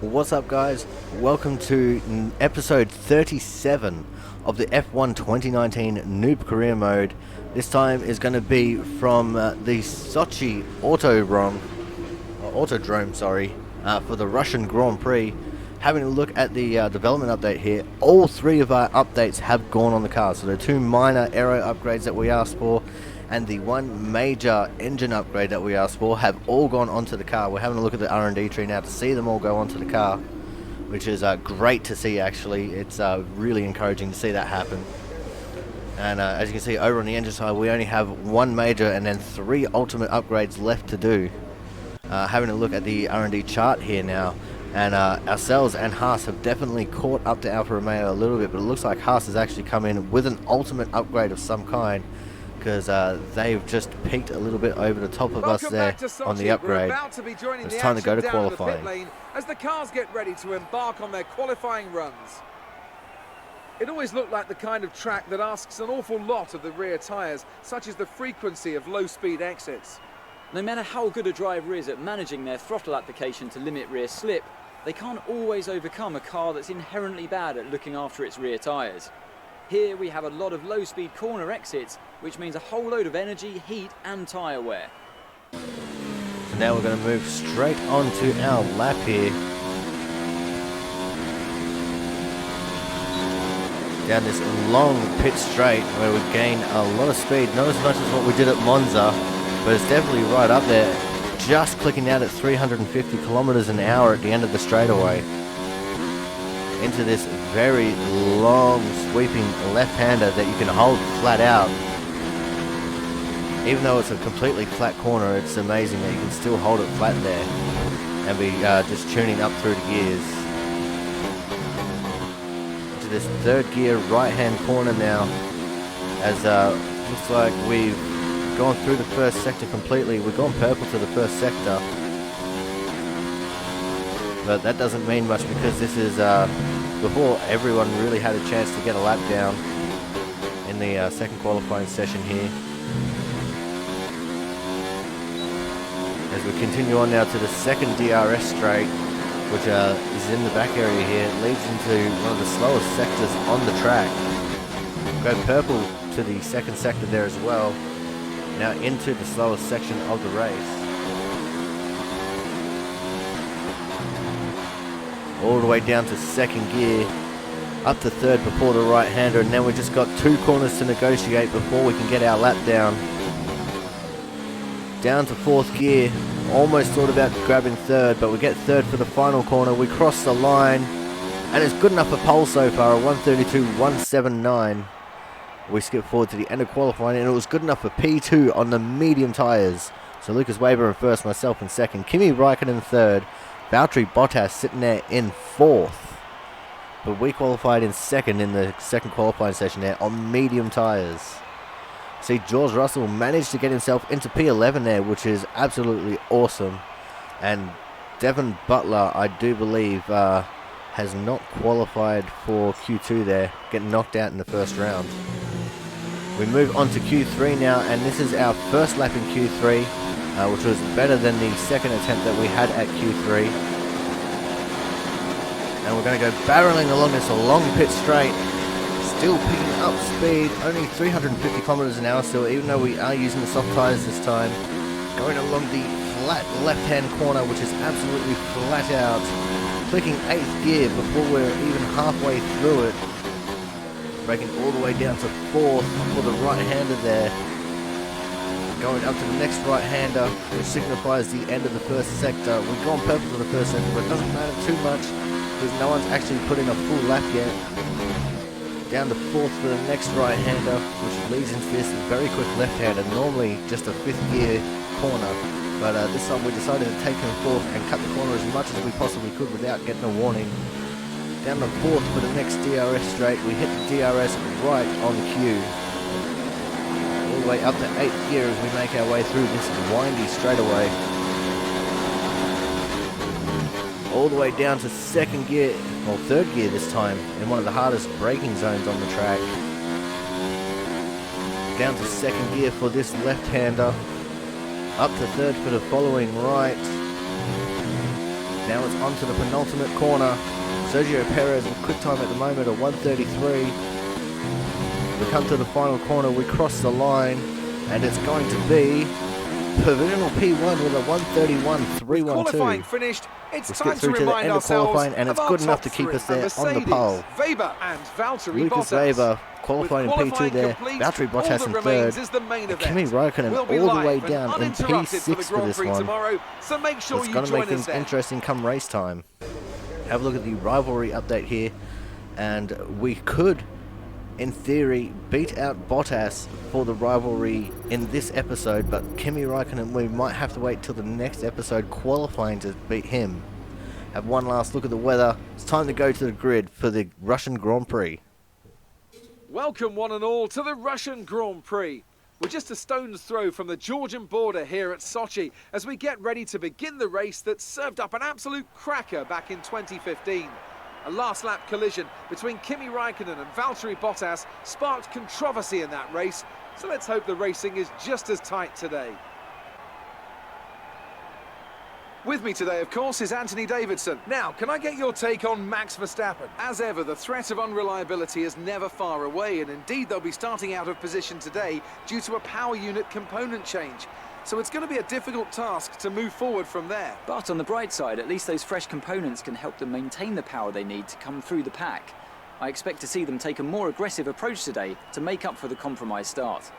What's up, guys? Welcome to episode 37 of the F1 2019 Noob career mode. This time is going to be from the Sochi Autodrome, for the Russian Grand Prix. Having a look at the development update here, all three of our updates have gone on the car. So the two minor aero upgrades that we asked for and the one major engine upgrade that we asked for have all gone onto the car. We're having a look at the R&D tree now to see them all go onto the car, which is great to see. Actually, it's really encouraging to see that happen. And as you can see over on the engine side, we only have one major and then three ultimate upgrades left to do. Having a look at the R&D chart here now, and ourselves and Haas have definitely caught up to Alfa Romeo a little bit, but it looks like Haas has actually come in with an ultimate upgrade of some kind, because they've just peaked a little bit over the top of us there on the upgrade. It's time to go to qualifying as the cars get ready to embark on their qualifying runs. It always looked like the kind of track that asks an awful lot of the rear tyres, such as the frequency of low-speed exits. No matter how good a driver is at managing their throttle application to limit rear slip, they can't always overcome a car that's inherently bad at looking after its rear tyres. Here we have a lot of low-speed corner exits, which means a whole load of energy, heat and tyre wear. So now we're going to move straight on to our lap here. Down this long pit straight where we gain a lot of speed, not as much as what we did at Monza, but it's definitely right up there, just clicking out at 350 kilometers an hour at the end of the straightaway. Into this very long sweeping left-hander that you can hold flat out. Even though it's a completely flat corner, it's amazing that you can still hold it flat there and be just tuning up through the gears. Into this third gear right-hand corner now, as looks like we've gone through the first sector completely. We've gone purple to the first sector, but that doesn't mean much because this is before everyone really had a chance to get a lap down in the second qualifying session here. As we continue on now to the second DRS straight, which is in the back area here, it leads into one of the slowest sectors on the track. Go purple to the second sector there as well. Now into the slowest section of the race. All the way down to second gear, up to third before the right-hander, and then we just got two corners to negotiate before we can get our lap down. Down to fourth gear, almost thought about grabbing third, but we get third for the final corner. We cross the line, and it's good enough for pole so far, a 132.179. We skip forward to the end of qualifying, and it was good enough for P2 on the medium tyres. So Lucas Weber in first, myself in second, Kimi Raikkonen in third, Valtteri Bottas sitting there in fourth. But we qualified in second in the second qualifying session there on medium tyres. See, George Russell managed to get himself into P11 there, which is absolutely awesome. And Devon Butler, I do believe, has not qualified for Q2 there, getting knocked out in the first round. We move on to Q3 now, and this is our first lap in Q3, which was better than the second attempt that we had at Q3. And we're going to go barreling along this long pit straight, still picking up speed, only 350 kilometers an hour still, even though we are using the soft tires this time. Going along the flat left-hand corner, which is absolutely flat out. Clicking 8th gear before we're even halfway through it. Braking all the way down to 4th for the right-hander there. Going up to the next right-hander, which signifies the end of the first sector. We've gone purple to the first sector, but it doesn't matter too much because no one's actually put in a full lap yet. Down to 4th for the next right-hander, which leads into this very quick left-hander, normally just a 5th gear corner. But this time we decided to take him forth and cut the corner as much as we possibly could without getting a warning. Down to 4th for the next DRS straight. We hit the DRS right on cue. All the way up to 8th gear as we make our way through this windy straightaway. All the way down to second gear, or third gear this time, in one of the hardest braking zones on the track. Down to second gear for this left-hander. Up to third for the following right. Now it's onto the penultimate corner. Sergio Perez in quick time at the moment at 1:33. We come to the final corner, we cross the line, and it's going to be provisional P1 with a 1:31.312. Qualifying finished. It's Let's time get through to to the remind end of ourselves qualifying, and of it's our good enough top to keep three. us there And on the Mercedes, pole. Weber and Valtteri Lucas Bottas. Weber qualifying in With P2 there. complete, Valtteri all Bottas that in remains third. is the main And event. Kimi Raikkonen We'll be all the live way and down in uninterrupted for the P6 for Grand this Prix one. tomorrow, so make sure It's you going to make join us things then. interesting come race time. Have a look at the rivalry update here, and we could, in theory, beat out Bottas for the rivalry in this episode, but Kimi Raikkonen, we might have to wait till the next episode qualifying to beat him. Have one last look at the weather. It's time to go to the grid for the Russian Grand Prix. Welcome one and all to the Russian Grand Prix. We're just a stone's throw from the Georgian border here at Sochi as we get ready to begin the race that served up an absolute cracker back in 2015. A last lap collision between Kimi Raikkonen and Valtteri Bottas sparked controversy in that race, so let's hope the racing is just as tight today. With me today, of course, is Anthony Davidson. Now, can I get your take on Max Verstappen? As ever, the threat of unreliability is never far away, and indeed they'll be starting out of position today due to a power unit component change. So it's going to be a difficult task to move forward from there. But on the bright side, at least those fresh components can help them maintain the power they need to come through the pack. I expect to see them take a more aggressive approach today to make up for the compromised start.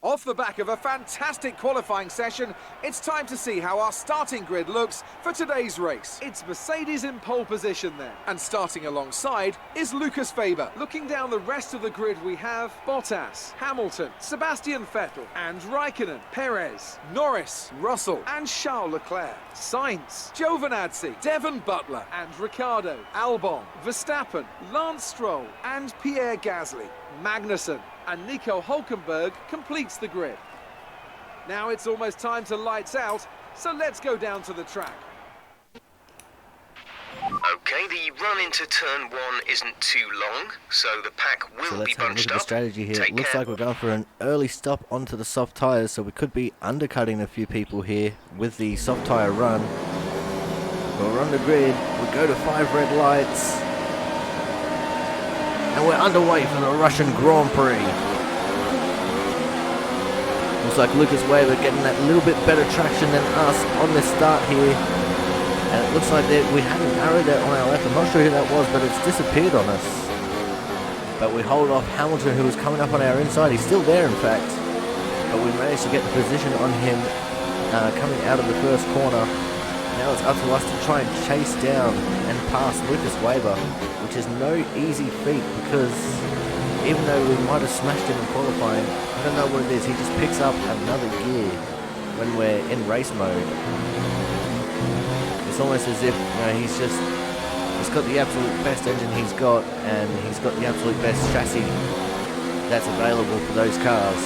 Off the back of a fantastic qualifying session, it's time to see how our starting grid looks for today's race. It's Mercedes in pole position there. And starting alongside is Lucas Weber. Looking down the rest of the grid, we have Bottas, Hamilton, Sebastian Vettel, and Raikkonen, Perez, Norris, Russell, and Charles Leclerc, Sainz, Giovinazzi, Devon Butler, and Ricciardo, Albon, Verstappen, Lance Stroll, and Pierre Gasly. Magnussen and Nico Hülkenberg completes the grid. Now it's almost time to lights out, so let's go down to the track. Okay, the run into turn 1 isn't too long, so the pack will So be let's have a look bunched at the up. strategy here. Take It looks care. like we're going for an early stop onto the soft tyres, so we could be undercutting a few people here with the soft tyre run. But we're on the grid, we go to 5 red lights, and we're underway for the Russian Grand Prix. Looks like Lucas Weber getting that little bit better traction than us on this start here. And it looks like that we had an arrow there on our left. I'm not sure who that was, but it's disappeared on us. But we hold off Hamilton, who was coming up on our inside. He's still there, in fact. But we managed to get the position on him coming out of the first corner. Now it's up to us to try and chase down and pass Lucas Weber, which is no easy feat because even though we might have smashed him in qualifying, I don't know what it is. He just picks up another gear when we're in race mode. It's almost as if he's got the absolute best engine he's got, and he's got the absolute best chassis that's available for those cars.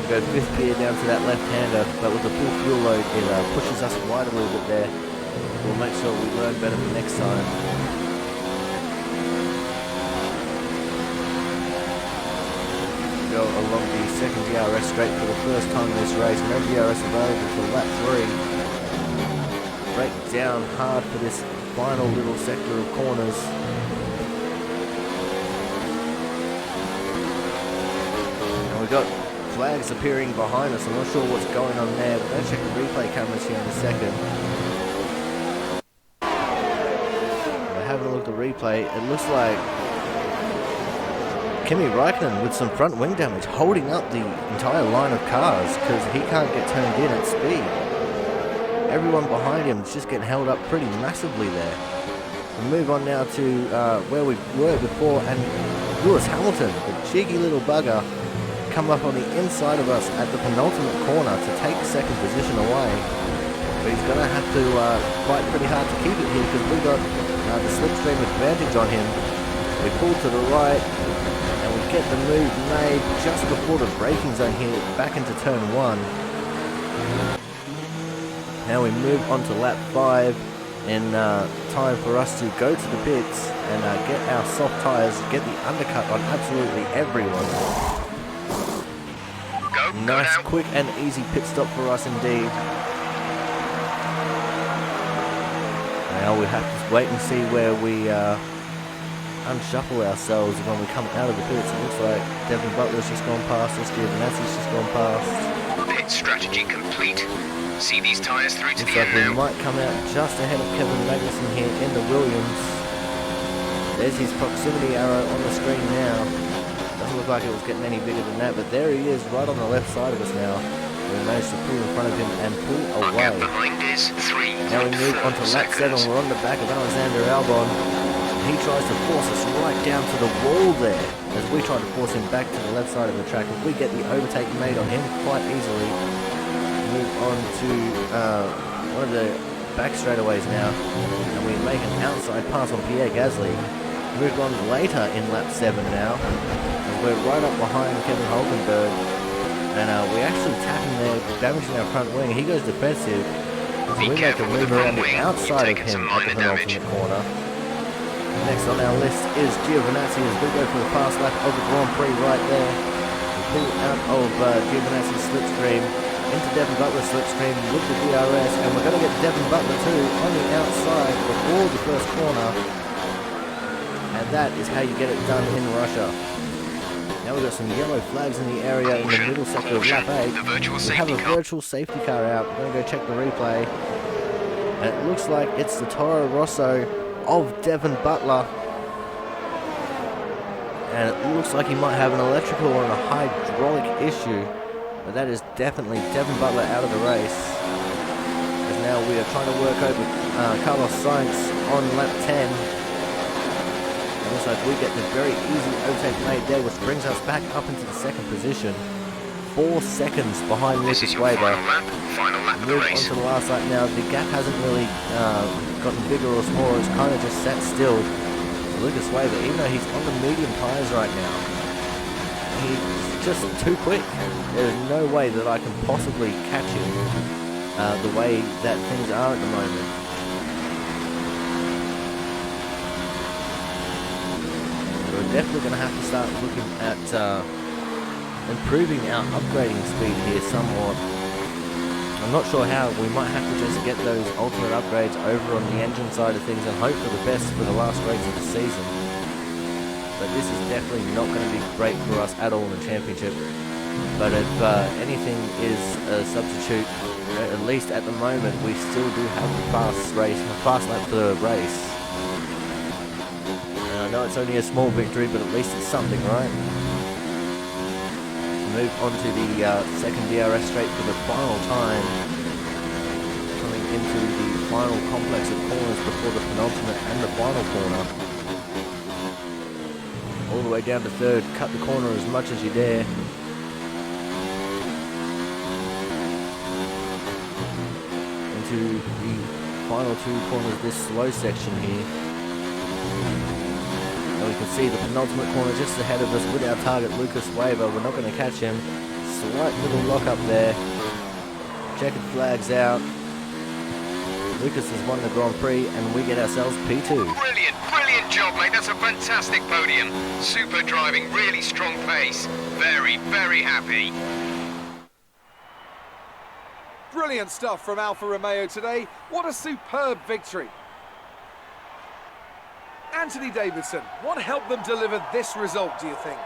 We go 5th gear down to that left-hander, but with the full fuel load, it pushes us wide a little bit there. We'll make sure we learn better for next time. We go along the second DRS straight for the first time in this race. No DRS available for lap 3. Break down hard for this final little sector of corners. And we've got flags appearing behind us. I'm not sure what's going on there, but let's check the replay cameras here in a second. We're having a look at the replay. It looks like Kimi Raikkonen with some front wing damage holding up the entire line of cars because he can't get turned in at speed. Everyone behind him is just getting held up pretty massively there. We move on now to where we were before, and Lewis Hamilton, the cheeky little bugger, come up on the inside of us at the penultimate corner to take second position away. But he's going to have to fight pretty hard to keep it here because we've got the slipstream advantage on him. We pull to the right, and we get the move made just before the braking zone here, back into turn 1. Now we move on to lap 5 in time for us to go to the pits and get our soft tyres, get the undercut on absolutely everyone. Go, Nice, quick and easy pit stop for us indeed. Now we have to wait and see where we unshuffle ourselves when we come out of the pits. It looks like Devin Butler's just gone past us, Giovanazzi's just gone past. Pit strategy complete. See these tyres through to the end we now. might come out just ahead of Kevin Magnussen here in the Williams. There's his proximity arrow on the screen now. Doesn't look like it was getting any bigger than that, but there he is right on the left side of us now. We managed to pull in front of him and pull Our away. gap behind is 3. Now we move on to lap 7. We're on the back of Alexander Albon. He tries to force us right down to the wall there as we try to force him back to the left side of the track. If we get the overtake made on him quite easily, move on to one of the back straightaways now, and we make an outside pass on Pierre Gasly. Moved on later in lap 7 now, and we're right up behind Kevin Hulkenberg, and we actually tap him there, damaging our front wing. He goes defensive. Be We make a careful with move the around front the wing. outside of You've taken some him at the minor damage. penultimate corner. Next on our list is Giovanazzi as we go for the fast lap of the Grand Prix right there. We pull out of Giovanazzi's slipstream into Devin Butler's slipstream with the DRS, and we're going to get Devin Butler too on the outside before the first corner. And that is how you get it done in Russia. Now we've got some yellow flags in the area in the middle sector of lap 8. The virtual We have safety a car. virtual safety car out. We're going to go check the replay. And it looks like it's the Toro Rosso of Devin Butler. And it looks like he might have an electrical or a hydraulic issue. But that is definitely Devin Butler out of the race. As now we are trying to work over Carlos Sainz on lap 10. It looks like we get the very easy overtake made there, which brings us back up into the second position. 4 seconds behind This Lucas is your Weber. final lap of the Move on race. to the last lap now. The gap hasn't really gotten bigger or smaller. It's kind of just sat still. Lucas Weber, even though he's on the medium tyres right now, he's just too quick. There's no way that I can possibly catch him the way that things are at the moment. We're definitely going to have to start looking at improving our upgrading speed here somewhat. I'm not sure how. We might have to just get those ultimate upgrades over on the engine side of things and hope for the best for the last race of the season. But this is definitely not going to be great for us at all in the championship. But if anything is a substitute, at least at the moment, we still do have the fast lap for the race. And I know it's only a small victory, but at least it's something, right? Move on to the second DRS straight for the final time. Coming into the final complex of corners before the penultimate and the final corner. All the way down to third, cut the corner as much as you dare. Into the final 2 corners, this slow section here. And we can see the penultimate corner just ahead of us with our target Lucas Weber. We're not going to catch him. Slight little lock up there. Checkered flags out. Lucas has won the Grand Prix and we get ourselves P2. Brilliant job, mate. That's a fantastic podium. Super driving, really strong pace. Very, very happy. Brilliant stuff from Alfa Romeo today. What a superb victory. Anthony Davidson, what helped them deliver this result, do you think?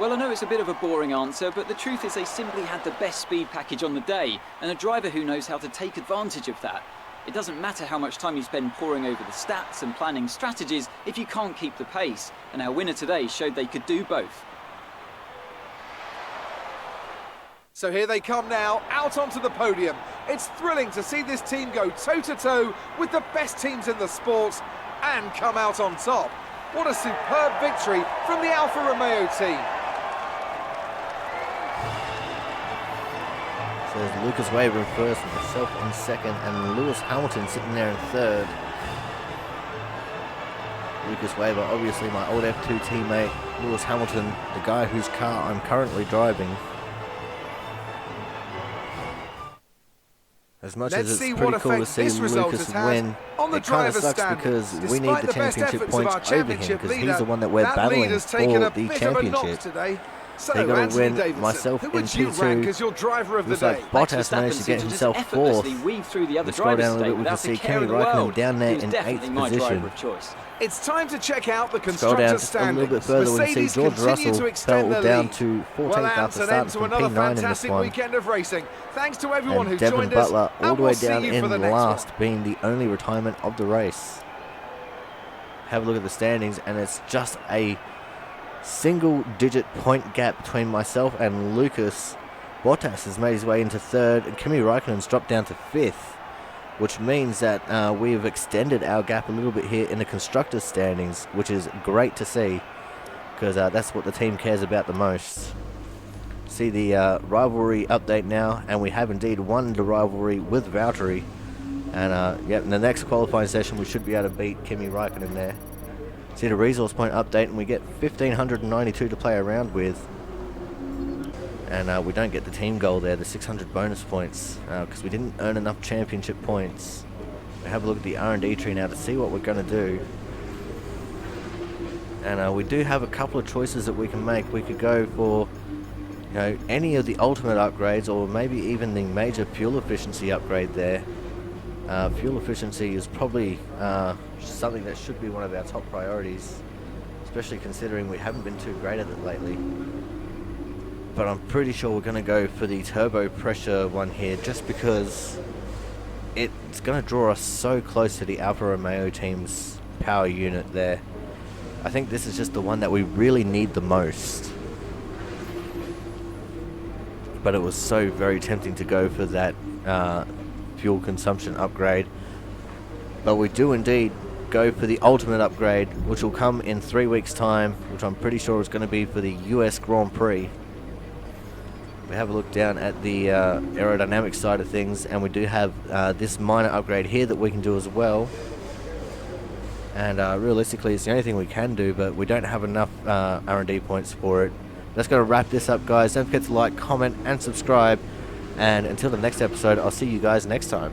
Well, I know it's a bit of a boring answer, but the truth is they simply had the best speed package on the day, and a driver who knows how to take advantage of that. It doesn't matter how much time you spend poring over the stats and planning strategies if you can't keep the pace, and our winner today showed they could do both. So here they come now, out onto the podium. It's thrilling to see this team go toe-to-toe with the best teams in the sport and come out on top. What a superb victory from the Alfa Romeo team. So there's Lucas Weber in first with himself in second and Lewis Hamilton sitting there in third. Lucas Weber, obviously my old F2 teammate. Lewis Hamilton, the guy whose car I'm currently driving. As much Let's as see it's what pretty cool to effect see this result Lucas has had win, on the it kind of driver's sucks standings. because we need Despite the the best championship efforts of points our over him championship because he's leader, the one that we're that battling lead has for taken a the bit of a knock championship. today. So, They got to Anthony win. Davidson, Myself who in would you rank as P2. your driver of the Looks day? like Bottas managed to get himself fourth. Weave through the other We scroll drivers down a little bit, we can without see a care Kimi in the Raikkonen world. down there He was in definitely 8th my position. driver of choice. It's time to check out the Scroll down constructors' just a little bit standings. further, we can see Mercedes George continue to Russell extend fell their down lead. to 14th Well, after an starting end to from another P9 in this fantastic one. weekend of racing. Thanks to everyone And who Devin joined us, Butler all and the way we'll see down you in for the next last, one. being the only retirement of the race. Have a look at the standings, and it's just a single-digit point gap between myself and Lucas. Bottas has made his way into 3rd, and Kimi Raikkonen's dropped down to 5th, which means that we've extended our gap a little bit here in the constructors' standings, which is great to see, because that's what the team cares about the most. See the rivalry update now, and we have indeed won the rivalry with Valtteri. And in the next qualifying session, we should be able to beat Kimi Raikkonen there. See the resource point update, and we get 1,592 to play around with. And we don't get the team goal there, the 600 bonus points, because we didn't earn enough championship points. We have a look at the R&D tree now to see what we're going to do. And we do have a couple of choices that we can make. We could go for any of the ultimate upgrades, or maybe even the major fuel efficiency upgrade there. Fuel efficiency is probably something that should be one of our top priorities, especially considering we haven't been too great at it lately. But I'm pretty sure we're going to go for the turbo pressure one here, just because it's going to draw us so close to the Alfa Romeo team's power unit there. I think this is just the one that we really need the most. But it was so very tempting to go for that fuel consumption upgrade. But we do indeed go for the ultimate upgrade, which will come in 3 weeks' time, which I'm pretty sure is going to be for the US Grand Prix. We have a look down at the aerodynamic side of things, and we do have this minor upgrade here that we can do as well. And realistically, it's the only thing we can do, but we don't have enough R&D points for it. That's going to wrap this up, guys. Don't forget to like, comment, and subscribe. And until the next episode, I'll see you guys next time.